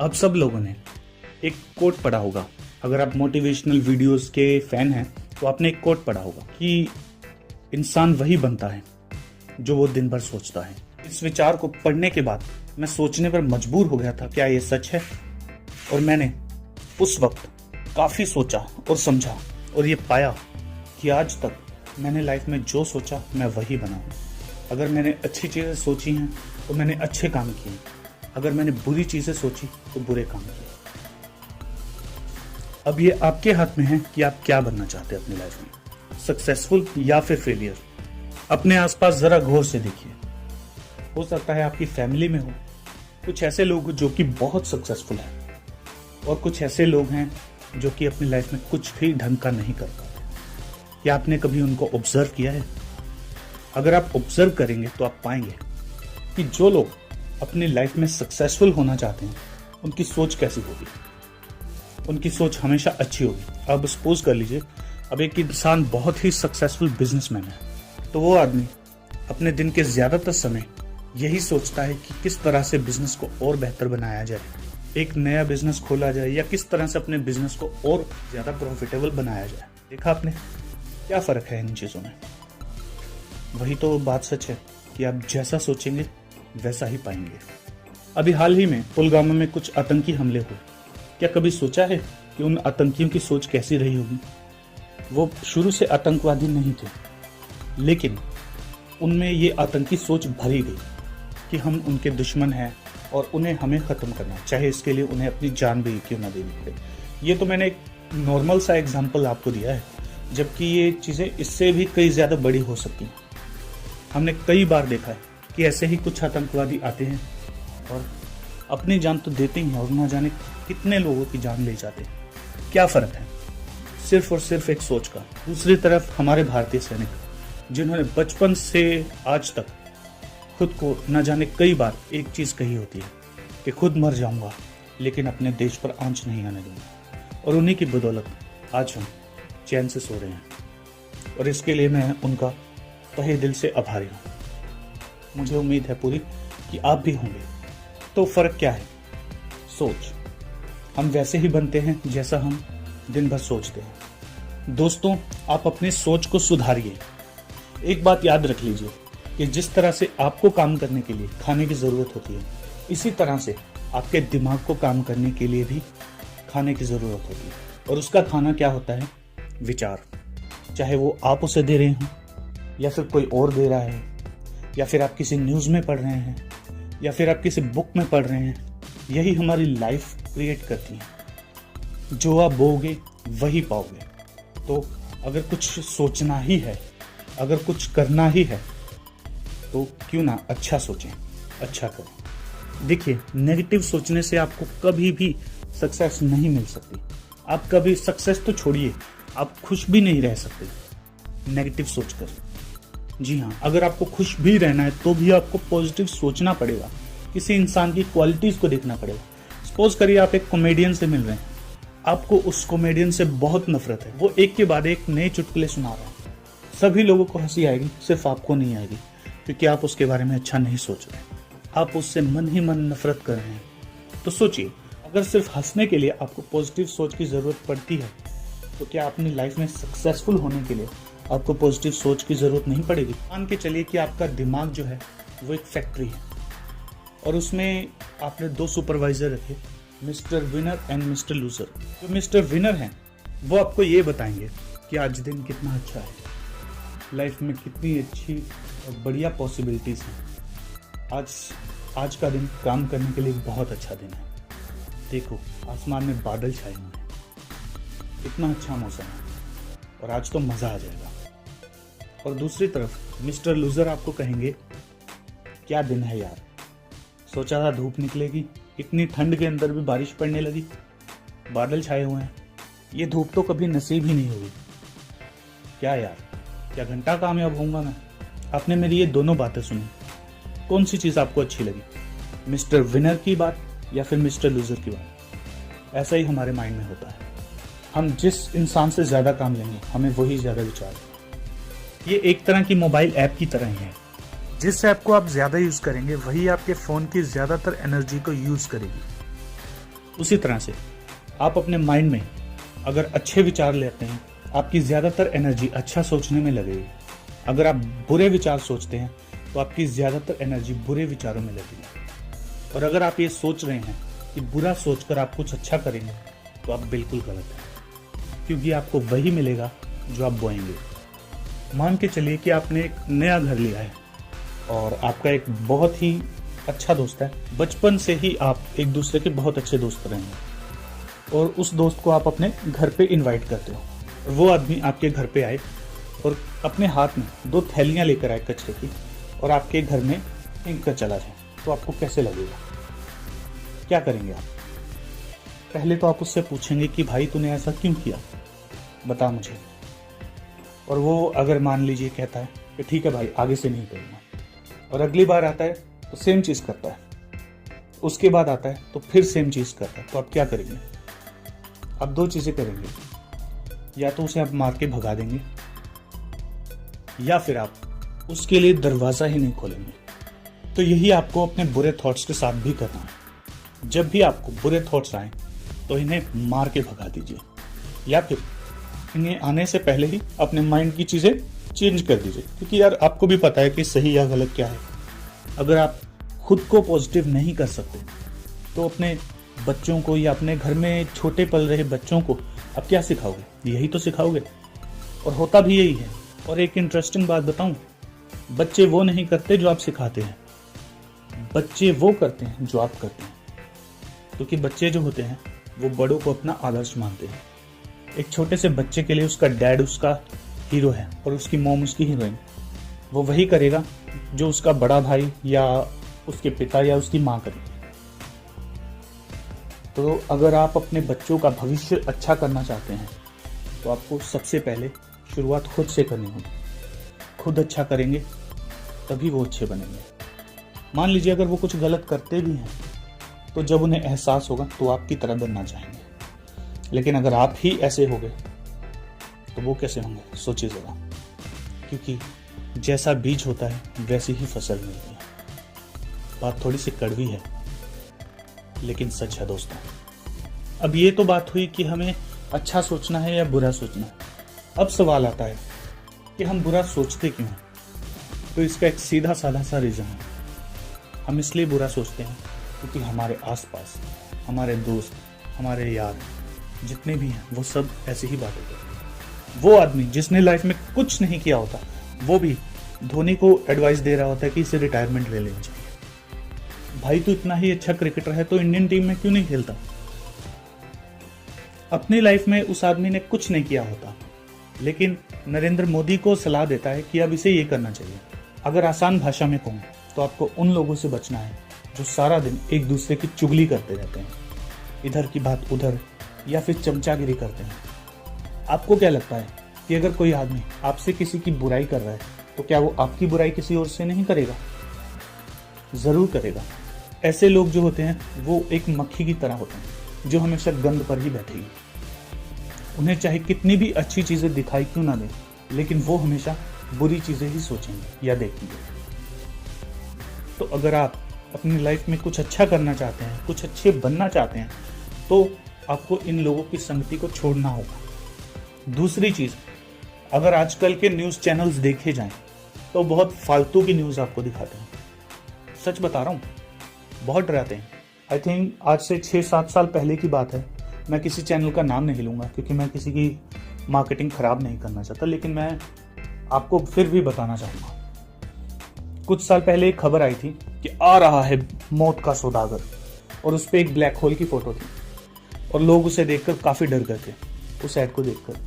आप सब लोगों ने एक कोट पढ़ा होगा। अगर आप मोटिवेशनल वीडियोस के फैन हैं तो आपने एक कोट पढ़ा होगा कि इंसान वही बनता है जो वो दिन भर सोचता है। इस विचार को पढ़ने के बाद मैं सोचने पर मजबूर हो गया था, क्या ये सच है? और मैंने उस वक्त काफ़ी सोचा और समझा और ये पाया कि आज तक मैंने लाइफ में जो सोचा मैं वही बना हूँ। अगर मैंने अच्छी चीज़ें सोची हैं तो मैंने अच्छे काम किए, अगर मैंने बुरी चीज़ें सोची तो बुरे काम किए। अब ये आपके हाथ में है कि आप क्या बनना चाहते हैं अपनी लाइफ में, सक्सेसफुल या फिर फेलियर। अपने आसपास ज़रा गौर से देखिए। हो सकता है आपकी फैमिली में हो कुछ ऐसे लोग जो कि बहुत सक्सेसफुल हैं और कुछ ऐसे लोग हैं जो कि अपनी लाइफ में कुछ भी ढंग का नहीं कर पाते। क्या आपने कभी उनको ऑब्जर्व किया है? अगर आप ऑब्जर्व करेंगे तो आप पाएंगे कि जो लोग अपनी लाइफ में सक्सेसफुल होना चाहते हैं उनकी सोच कैसी होगी। उनकी सोच हमेशा अच्छी होगी। अब सपोज कर लीजिए, अब एक इंसान बहुत ही सक्सेसफुल बिजनेसमैन है तो वो आदमी अपने दिन के ज़्यादातर समय यही सोचता है कि किस तरह से बिजनेस को और बेहतर बनाया जाए, एक नया बिजनेस खोला जाए या किस तरह से अपने बिजनेस को और ज़्यादा प्रॉफिटेबल बनाया जाए। देखा आपने क्या फ़र्क है इन चीज़ों में? वही तो बात सच है कि आप जैसा सोचेंगे वैसा ही पाएंगे। अभी हाल ही में पुलवामा में कुछ आतंकी हमले हुए। क्या कभी सोचा है कि उन आतंकियों की सोच कैसी रही होगी? वो शुरू से आतंकवादी नहीं थे, लेकिन उनमें ये आतंकी सोच भरी गई कि हम उनके दुश्मन हैं और उन्हें हमें ख़त्म करना, चाहे इसके लिए उन्हें अपनी जान भी क्यों ना देनी पड़े। ये तो मैंने एक नॉर्मल सा एग्जाम्पल आपको दिया है, जबकि ये चीज़ें इससे भी कई ज़्यादा बड़ी हो सकती हैं। हमने कई बार देखा है कि ऐसे ही कुछ आतंकवादी आते हैं और अपनी जान तो देते ही हैं और ना जाने कितने लोगों की जान ले जाते हैं। क्या फ़र्क है? सिर्फ और सिर्फ एक सोच का। दूसरी तरफ हमारे भारतीय सैनिक, जिन्होंने बचपन से आज तक खुद को न जाने कई बार एक चीज़ कही होती है कि खुद मर जाऊंगा लेकिन अपने देश पर आंच नहीं आने दूंगा, और उन्हीं की बदौलत आज हम चैन से सो रहे हैं। और इसके लिए मैं उनका तहे दिल से आभारी हूँ। मुझे उम्मीद है पूरी कि आप भी होंगे। तो फ़र्क क्या है? सोच। हम वैसे ही बनते हैं जैसा हम दिन भर सोचते हैं। दोस्तों, आप अपनी सोच को सुधारिए। एक बात याद रख लीजिए कि जिस तरह से आपको काम करने के लिए खाने की ज़रूरत होती है, इसी तरह से आपके दिमाग को काम करने के लिए भी खाने की ज़रूरत होती है। और उसका खाना क्या होता है? विचार। चाहे वो आप उसे दे रहे हों या फिर कोई और दे रहा है, या फिर आप किसी न्यूज़ में पढ़ रहे हैं, या फिर आप किसी बुक में पढ़ रहे हैं, यही हमारी लाइफ क्रिएट करती है। जो आप बोओगे वही पाओगे। तो अगर कुछ सोचना ही है, अगर कुछ करना ही है, तो क्यों ना अच्छा सोचें, अच्छा करें। देखिए, नेगेटिव सोचने से आपको कभी भी सक्सेस नहीं मिल सकती। आप कभी सक्सेस तो छोड़िए, आप खुश भी नहीं रह सकते नेगेटिव सोचकर। जी हाँ, अगर आपको खुश भी रहना है तो भी आपको पॉजिटिव सोचना पड़ेगा। किसी इंसान की क्वालिटीज़ को देखना पड़ेगा। सपोज करिए आप एक कॉमेडियन से मिल रहे हैं, आपको उस कॉमेडियन से बहुत नफरत है, वो एक के बाद एक नए चुटकुले सुना रहा है। सभी लोगों को हंसी आएगी, सिर्फ आपको नहीं आएगी, क्योंकि आप उसके बारे में अच्छा नहीं सोच रहे, आप उससे मन ही मन नफरत कर रहे हैं। तो सोचिए, अगर सिर्फ हंसने के लिए आपको पॉजिटिव सोच की ज़रूरत पड़ती है, तो क्या अपनी लाइफ में सक्सेसफुल होने के लिए आपको पॉजिटिव सोच की ज़रूरत नहीं पड़ेगी? मान के चलिए कि आपका दिमाग जो है वो एक फैक्ट्री है और उसमें आपने दो सुपरवाइज़र रखे, mister winner and mister loser. जो मिस्टर विनर हैं वो आपको ये बताएंगे कि आज दिन कितना अच्छा है, लाइफ में कितनी अच्छी और बढ़िया पॉसिबिलिटीज़ हैं। आज का दिन काम करने के लिए बहुत अच्छा दिन है। देखो, आसमान में बादल छाए हुए हैं, इतना अच्छा मौसम है और आज तो मज़ा आ जाएगा। और दूसरी तरफ मिस्टर लूज़र आपको कहेंगे, क्या दिन है यार, सोचा था धूप निकलेगी, इतनी ठंड के अंदर भी बारिश पड़ने लगी, बादल छाए हुए हैं, ये धूप तो कभी नसीब ही नहीं होगी। क्या यार, क्या घंटा कामयाब होऊंगा मैं? आपने मेरी ये दोनों बातें सुनी, कौन सी चीज़ आपको अच्छी लगी, मिस्टर विनर की बात या फिर मिस्टर लूज़र की बात? ऐसा ही हमारे माइंड में होता है। हम जिस इंसान से ज़्यादा काम लेंगे हमें वही ज़्यादा विचार। ये एक तरह की मोबाइल ऐप की तरह ही है। जिस ऐप को आप ज़्यादा यूज़ करेंगे वही आपके फ़ोन की ज़्यादातर एनर्जी को यूज़ करेगी। उसी तरह से आप अपने माइंड में अगर अच्छे विचार लेते हैं, आपकी ज़्यादातर एनर्जी अच्छा सोचने में लगेगी। अगर आप बुरे विचार सोचते हैं तो आपकी ज़्यादातर एनर्जी बुरे विचारों में लगेगी। और अगर आप ये सोच रहे हैं कि बुरा सोचकर आप कुछ अच्छा करेंगे तो आप बिल्कुल गलत हैं, क्योंकि आपको वही मिलेगा जो आप बोएंगे। मान के चलिए कि आपने एक नया घर लिया है और आपका एक बहुत ही अच्छा दोस्त है, बचपन से ही आप एक दूसरे के बहुत अच्छे दोस्त रहे हैं और उस दोस्त को आप अपने घर पे इनवाइट करते हो। वो आदमी आपके घर पे आए और अपने हाथ में 2 थैलियां लेकर आए कचरे की और आपके घर में फेंक कर चला जाए, तो आपको कैसे लगेगा? क्या करेंगे आप? पहले तो आप उससे पूछेंगे कि भाई तूने ऐसा क्यों किया, बता मुझे। और वो अगर मान लीजिए कहता है कि ठीक है भाई आगे से नहीं करूँगा, और अगली बार आता है तो सेम चीज़ करता है, उसके बाद आता है तो फिर सेम चीज़ करता है, तो आप क्या करेंगे? आप 2 चीज़ें करेंगे, या तो उसे आप मार के भगा देंगे या फिर आप उसके लिए दरवाज़ा ही नहीं खोलेंगे। तो यही आपको अपने बुरे थॉट्स के साथ भी करना है। जब भी आपको बुरे थॉट्स आए तो इन्हें मार के भगा दीजिए, या फिर इन्हें आने से पहले ही अपने माइंड की चीज़ें चेंज कर दीजिए, क्योंकि यार आपको भी पता है कि सही या गलत क्या है। अगर आप खुद को पॉजिटिव नहीं कर सकते तो अपने बच्चों को या अपने घर में छोटे पल रहे बच्चों को आप क्या सिखाओगे? यही तो सिखाओगे, और होता भी यही है। और एक इंटरेस्टिंग बात बताऊं, बच्चे वो नहीं करते जो आप सिखाते हैं, बच्चे वो करते हैं जो आप करते हैं, क्योंकि बच्चे जो होते हैं वो बड़ों को अपना आदर्श मानते हैं। एक छोटे से बच्चे के लिए उसका डैड उसका हीरो है और उसकी मॉम उसकी हीरोइन। वो वही करेगा जो उसका बड़ा भाई या उसके पिता या उसकी माँ करेगी। तो अगर आप अपने बच्चों का भविष्य अच्छा करना चाहते हैं तो आपको सबसे पहले शुरुआत खुद से करनी होगी। खुद अच्छा करेंगे तभी वो अच्छे बनेंगे। मान लीजिए अगर वो कुछ गलत करते भी हैं तो जब उन्हें एहसास होगा तो आपकी तरह बनना चाहेंगे, लेकिन अगर आप ही ऐसे हो गए तो वो कैसे होंगे? सोचिए ज़रा, क्योंकि जैसा बीज होता है वैसी ही फसल मिलती है। बात थोड़ी सी कड़वी है लेकिन सच है दोस्तों। अब ये तो बात हुई कि हमें अच्छा सोचना है या बुरा सोचना है। अब सवाल आता है कि हम बुरा सोचते क्यों हैं? तो इसका एक सीधा साधा सा रीज़न है। हम इसलिए बुरा सोचते हैं क्योंकि हमारे आसपास हमारे दोस्त, हमारे यार जितने भी हैं वो सब ऐसी ही बातें करते हैं। वो आदमी जिसने लाइफ में कुछ नहीं किया होता वो भी धोनी को एडवाइस दे रहा होता है कि इसे रिटायरमेंट ले लेनी चाहिए। भाई तो इतना ही अच्छा क्रिकेटर है तो इंडियन टीम में क्यों नहीं खेलता? अपनी लाइफ में उस आदमी ने कुछ नहीं किया होता, लेकिन नरेंद्र मोदी को सलाह देता है कि अब इसे ये करना चाहिए। अगर आसान भाषा में कहूँ तो आपको उन लोगों से बचना है जो सारा दिन एक दूसरे की चुगली करते रहते हैं, इधर की बात उधर, या फिर चमचागिरी करते हैं। आपको क्या लगता है कि अगर कोई आदमी आपसे किसी की बुराई कर रहा है तो क्या वो आपकी बुराई किसी और से नहीं करेगा? जरूर करेगा। ऐसे लोग जो होते हैं वो एक मक्खी की तरह होते हैं जो हमेशा गंद पर ही बैठेगी। उन्हें चाहे कितनी भी अच्छी चीजें दिखाई क्यों ना दें, लेकिन वो हमेशा बुरी चीजें ही सोचेंगे या देखेंगे। तो अगर आप अपनी लाइफ में कुछ अच्छा करना चाहते हैं, कुछ अच्छे बनना चाहते हैं, तो आपको इन लोगों की संगति को छोड़ना होगा। दूसरी चीज, अगर आजकल के न्यूज़ चैनल्स देखे जाएं तो बहुत फालतू की न्यूज़ आपको दिखाते हैं। सच बता रहा हूँ, बहुत डराते हैं। आई थिंक आज से 6-7 साल पहले की बात है। मैं किसी चैनल का नाम नहीं लूँगा क्योंकि मैं किसी की मार्केटिंग खराब नहीं करना चाहता, लेकिन मैं आपको फिर भी बताना चाहूँगा। कुछ साल पहले एक खबर आई थी कि आ रहा है मौत का सौदागर, और उस पर एक ब्लैक होल की फोटो थी और लोग उसे देखकर काफ़ी डर गए थे उस ऐड को देखकर।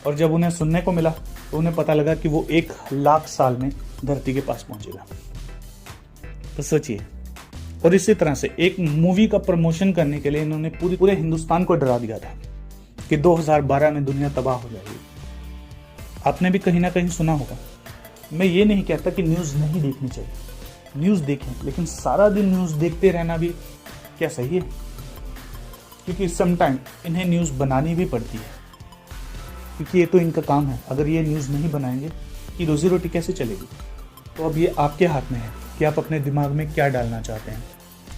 और जब उन्हें सुनने को मिला तो उन्हें पता लगा कि वो 1 लाख साल में धरती के पास पहुंचेगा। तो सोचिए। और इसी तरह से एक मूवी का प्रमोशन करने के लिए इन्होंने पूरे हिंदुस्तान को डरा दिया था कि 2012 में दुनिया तबाह हो जाएगी। आपने भी कहीं ना कहीं सुना होगा। मैं ये नहीं कहता कि न्यूज़ नहीं देखनी चाहिए, न्यूज़ देखें, लेकिन सारा दिन न्यूज़ देखते रहना भी क्या सही है? क्योंकि समटाइम इन्हें न्यूज़ बनानी भी पड़ती है, क्योंकि ये तो इनका काम है। अगर ये न्यूज़ नहीं बनाएंगे कि रोजी रोटी कैसे चलेगी? तो अब ये आपके हाथ में है कि आप अपने दिमाग में क्या डालना चाहते हैं,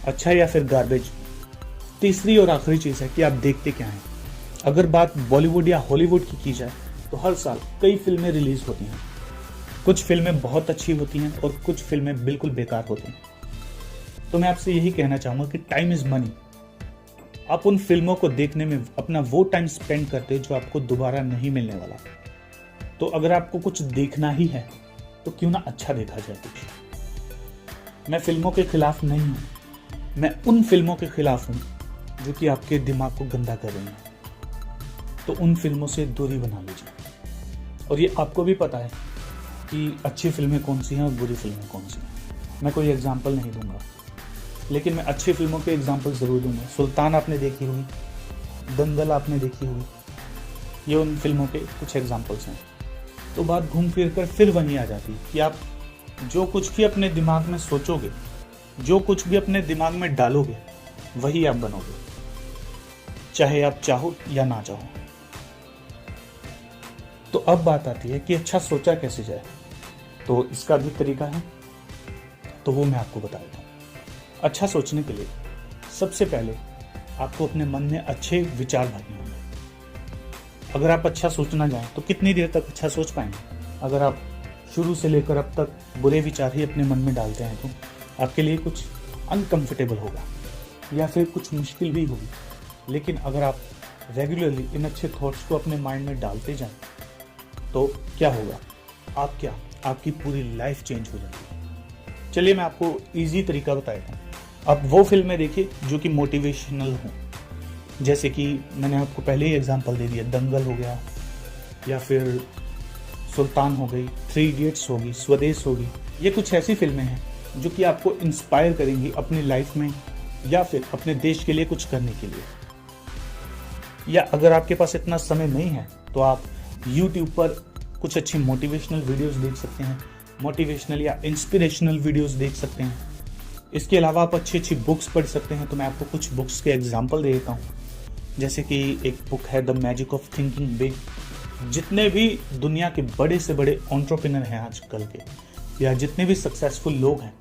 अच्छा या फिर गार्बेज। तीसरी और आखिरी चीज है कि आप देखते क्या हैं। अगर बात बॉलीवुड या हॉलीवुड की जाए तो हर साल कई फिल्में रिलीज होती हैं। कुछ फिल्में बहुत अच्छी होती हैं और कुछ फिल्में बिल्कुल बेकार होती हैं। तो मैं आपसे यही कहना चाहूंगा कि टाइम इज मनी। आप उन फिल्मों को देखने में अपना वो टाइम स्पेंड करते जो आपको दोबारा नहीं मिलने वाला। तो अगर आपको कुछ देखना ही है तो क्यों ना अच्छा देखा जाए कुछ। मैं फिल्मों के खिलाफ नहीं हूं, मैं उन फिल्मों के खिलाफ हूं जो कि आपके दिमाग को गंदा कर रही हैं। तो उन फिल्मों से दूरी बना लीजिए। और ये आपको भी पता है कि अच्छी फिल्में कौन सी हैं और बुरी फिल्में कौन सी हैं। मैं कोई एग्जाम्पल नहीं दूंगा, लेकिन मैं अच्छी फिल्मों के एग्जाम्पल जरूर दूंगा। सुल्तान आपने देखी होगी, दंगल आपने देखी होगी, ये उन फिल्मों के कुछ एग्जाम्पल्स हैं। तो बात घूम फिर कर फिर वहीं आ जाती है कि आप जो कुछ भी अपने दिमाग में सोचोगे, जो कुछ भी अपने दिमाग में डालोगे, वही आप बनोगे, चाहे आप चाहो या ना चाहो। तो अब बात आती है कि अच्छा सोचा कैसे जाए। तो इसका भी तरीका है, तो वो मैं आपको बता देता हूँ। अच्छा सोचने के लिए सबसे पहले आपको अपने मन में अच्छे विचार भरने होंगे। अगर आप अच्छा सोचना जाएं तो कितनी देर तक अच्छा सोच पाएंगे? अगर आप शुरू से लेकर अब तक बुरे विचार ही अपने मन में डालते हैं तो आपके लिए कुछ अनकंफर्टेबल होगा या फिर कुछ मुश्किल भी होगी। लेकिन अगर आप रेगुलरली इन अच्छे थॉट्स को अपने माइंड में डालते जाएं तो क्या होगा? आपकी पूरी लाइफ चेंज हो जाएगी। चलिए मैं आपको इजी तरीका बताता हूँ। आप वो फिल्में देखिए जो कि मोटिवेशनल हों, जैसे कि मैंने आपको पहले ही एग्जांपल दे दिया, दंगल हो गया या फिर सुल्तान हो गई, 3 इडियट्स होगी, स्वदेश होगी। ये कुछ ऐसी फिल्में हैं जो कि आपको इंस्पायर करेंगी अपनी लाइफ में या फिर अपने देश के लिए कुछ करने के लिए। या अगर आपके पास इतना समय नहीं है तो आप YouTube पर कुछ अच्छी मोटिवेशनल वीडियोस देख सकते हैं, मोटिवेशनल या इंस्पिरेशनल वीडियोस देख सकते हैं। इसके अलावा आप अच्छी अच्छी बुक्स पढ़ सकते हैं। तो मैं आपको कुछ बुक्स के एग्जांपल दे देता हूँ, जैसे कि एक बुक है the magic of thinking big. जितने भी दुनिया के बड़े से बड़े एंटरप्रेन्योर हैं आजकल के, या जितने भी सक्सेसफुल लोग हैं,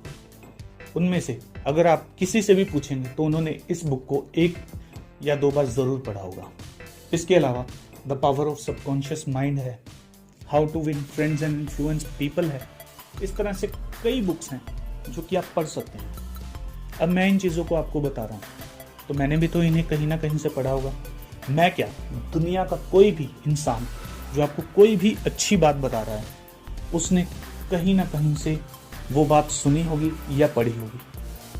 उनमें से अगर आप किसी से भी पूछेंगे तो उन्होंने इस बुक को 1 या 2 बार जरूर पढ़ा होगा। इसके अलावा the power of subconscious mind है, how to win friends and influence people है। इस तरह से कई बुक्स हैं जो कि आप पढ़ सकते हैं। अब मैं इन चीज़ों को आपको बता रहा हूँ, तो मैंने भी तो इन्हें कहीं ना कहीं से पढ़ा होगा। मैं क्या, दुनिया का कोई भी इंसान जो आपको कोई भी अच्छी बात बता रहा है, उसने कहीं ना कहीं से वो बात सुनी होगी या पढ़ी होगी।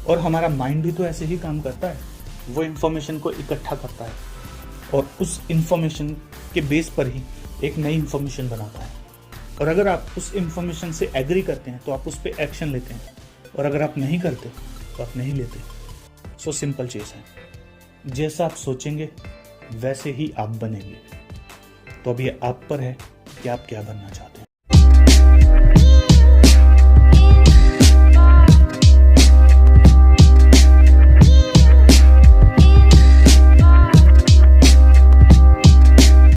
और हमारा माइंड भी तो ऐसे ही काम करता है, वो इन्फॉर्मेशन को इकट्ठा करता है और उस इन्फॉर्मेशन के बेस पर ही एक नई इन्फॉर्मेशन बनाता है। और अगर आप उस इन्फॉर्मेशन से एग्री करते हैं तो आप उस पर एक्शन लेते हैं, और अगर आप नहीं करते तो आप नहीं लेते। सो सिंपल चीज़ है, जैसा आप सोचेंगे वैसे ही आप बनेंगे। तो अब ये आप पर है कि आप क्या बनना चाहते हैं।